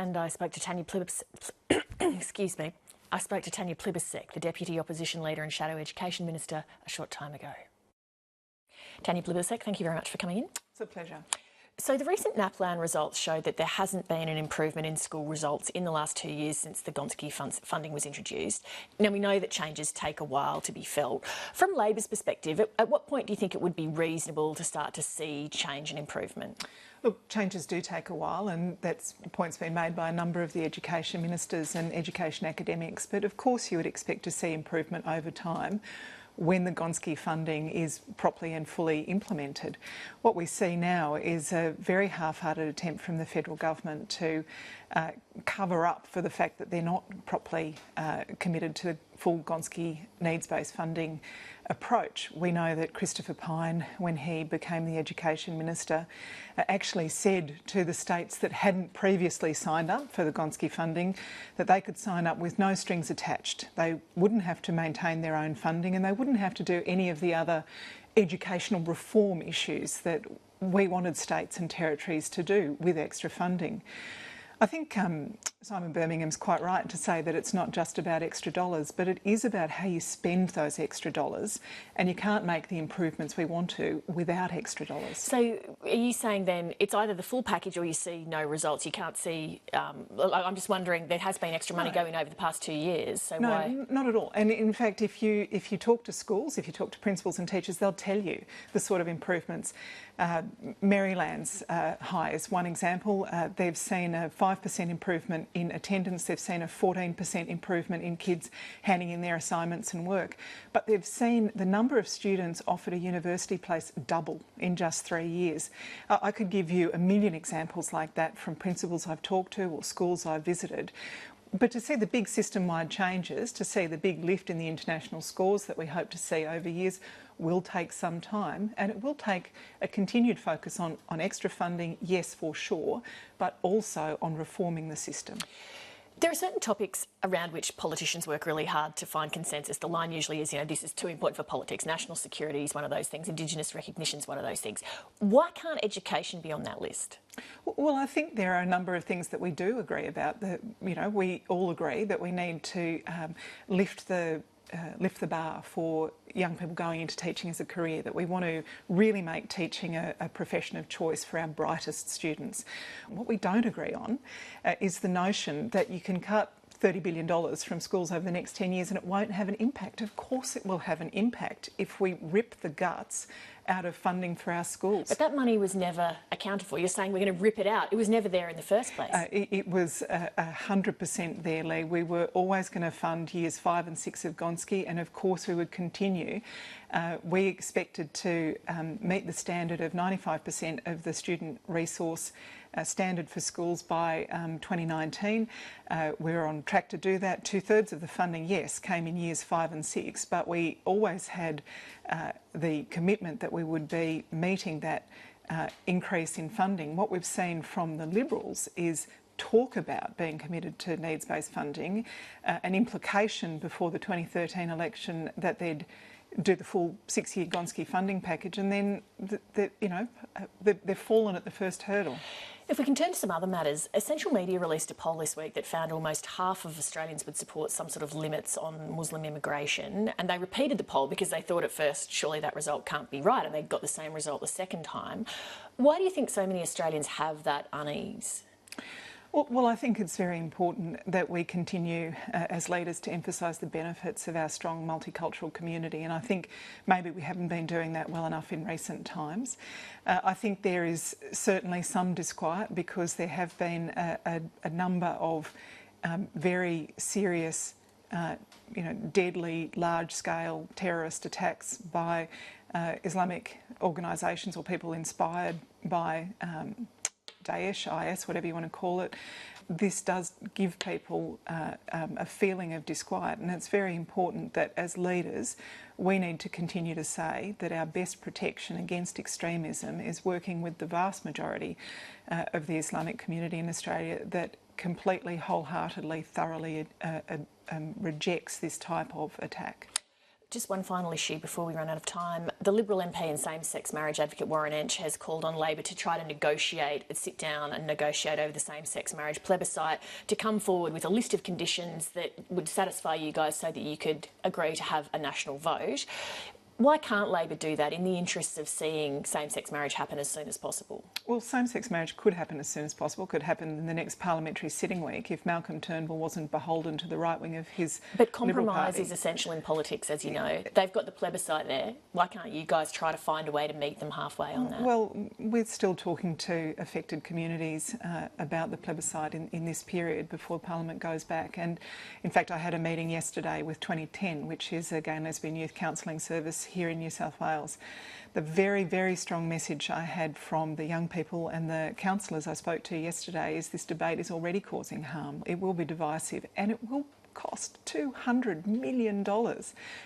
And I spoke to Tanya Plibersek, excuse me, I spoke to Tanya Plibersek, the Deputy Opposition Leader and Shadow Education Minister, a short time ago. Tanya Plibersek, thank you very much for coming in. It's a pleasure. So the recent NAPLAN results showed that there hasn't been an improvement in school results in the last 2 years since the Gonski funding was introduced. Now, we know that changes take a while to be felt. From Labor's perspective, at what point do you think it would be reasonable to start to see change and improvement? Look, changes do take a while, and that's a point's been made by a number of the education ministers and education academics, but of course you would expect to see improvement over time when the Gonski funding is properly and fully implemented. What we see now is a very half-hearted attempt from the federal government to cover up for the fact that they're not properly committed to full Gonski needs-based funding approach. We know that Christopher Pyne, when he became the Education Minister, actually said to the states that hadn't previously signed up for the Gonski funding that they could sign up with no strings attached. They wouldn't have to maintain their own funding and they wouldn't have to do any of the other educational reform issues that we wanted states and territories to do with extra funding. I think Simon Birmingham's quite right to say that it's not just about extra dollars, but it is about how you spend those extra dollars, and you can't make the improvements we want to without extra dollars. So are you saying then it's either the full package or you see no results? You can't see... I'm just wondering, there has been extra money going over the past 2 years, so why? No, not at all. And in fact, if you talk to schools, if you talk to principals and teachers, they'll tell you the sort of improvements. Maryland's high is one example. They've seen a 5% improvement in attendance. They've seen a 14% improvement in kids handing in their assignments and work. But they've seen the number of students offered a university place double in just 3 years. I could give you a million examples like that from principals I've talked to or schools I've visited. But to see the big system-wide changes, to see the big lift in the international scores that we hope to see over years will take some time, and it will take a continued focus on extra funding, yes, for sure, but also on reforming the system. There are certain topics around which politicians work really hard to find consensus. The line usually is, this is too important for politics. National security is one of those things. Indigenous recognition is one of those things. Why can't education be on that list? Well, I think there are a number of things that we do agree about. We all agree that we need to lift the bar for young people going into teaching as a career, that we want to really make teaching a profession of choice for our brightest students. What we don't agree on is the notion that you can cut $30 billion from schools over the next 10 years and it won't have an impact. Of course it will have an impact if we rip the guts out of funding for our schools. But that money was never accounted for. You're saying we're going to rip it out. It was never there in the first place. It was 100% there, Lee. We were always going to fund years 5 and 6 of Gonski, and of course we would continue. We expected to meet the standard of 95% of the student resource standard for schools by 2019. We're on track to do that. 2/3 of the funding, yes, came in years 5 and 6, but we always had the commitment that we would be meeting that increase in funding. What we've seen from the Liberals is talk about being committed to needs-based funding, an implication before the 2013 election that they'd do the full 6-year Gonski funding package, and then they've fallen at the first hurdle. If we can turn to some other matters, Essential Media released a poll this week that found almost half of Australians would support some sort of limits on Muslim immigration, and they repeated the poll because they thought at first surely that result can't be right, and they got the same result the second time. Why do you think so many Australians have that unease? Well, I think it's very important that we continue as leaders to emphasise the benefits of our strong multicultural community, and I think maybe we haven't been doing that well enough in recent times. I think there is certainly some disquiet because there have been a number of very serious, deadly, large-scale terrorist attacks by Islamic organisations or people inspired by Daesh, IS, whatever you want to call it. This does give people a feeling of disquiet, and it's very important that as leaders we need to continue to say that our best protection against extremism is working with the vast majority of the Islamic community in Australia that completely, wholeheartedly, thoroughly rejects this type of attack. Just one final issue before we run out of time. The Liberal MP and same-sex marriage advocate Warren Entsch has called on Labor to try to sit down and negotiate over the same-sex marriage plebiscite, to come forward with a list of conditions that would satisfy you guys so that you could agree to have a national vote. Why can't Labor do that in the interests of seeing same-sex marriage happen as soon as possible? Well, same-sex marriage could happen as soon as possible, could happen in the next parliamentary sitting week if Malcolm Turnbull wasn't beholden to the right wing of his But Liberal compromise Party. is essential in politics, as you know. They've got the plebiscite there. Why can't you guys try to find a way to meet them halfway on that? Well, we're still talking to affected communities about the plebiscite in this period before Parliament goes back. And in fact, I had a meeting yesterday with 2010, which is a gay and lesbian youth counselling service here in New South Wales. The very, very strong message I had from the young people and the counsellors I spoke to yesterday is this debate is already causing harm. It will be divisive and it will cost $200 million.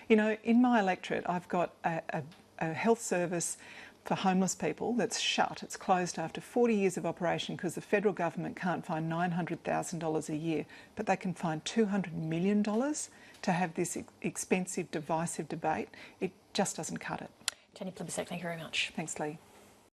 You know, in my electorate, I've got a health service for homeless people that's shut. It's closed after 40 years of operation because the federal government can't find $900,000 a year, but they can find $200 million to have this expensive, divisive debate. It just doesn't cut it. Tanya Plibersek, thank you very much. Thanks, Lee.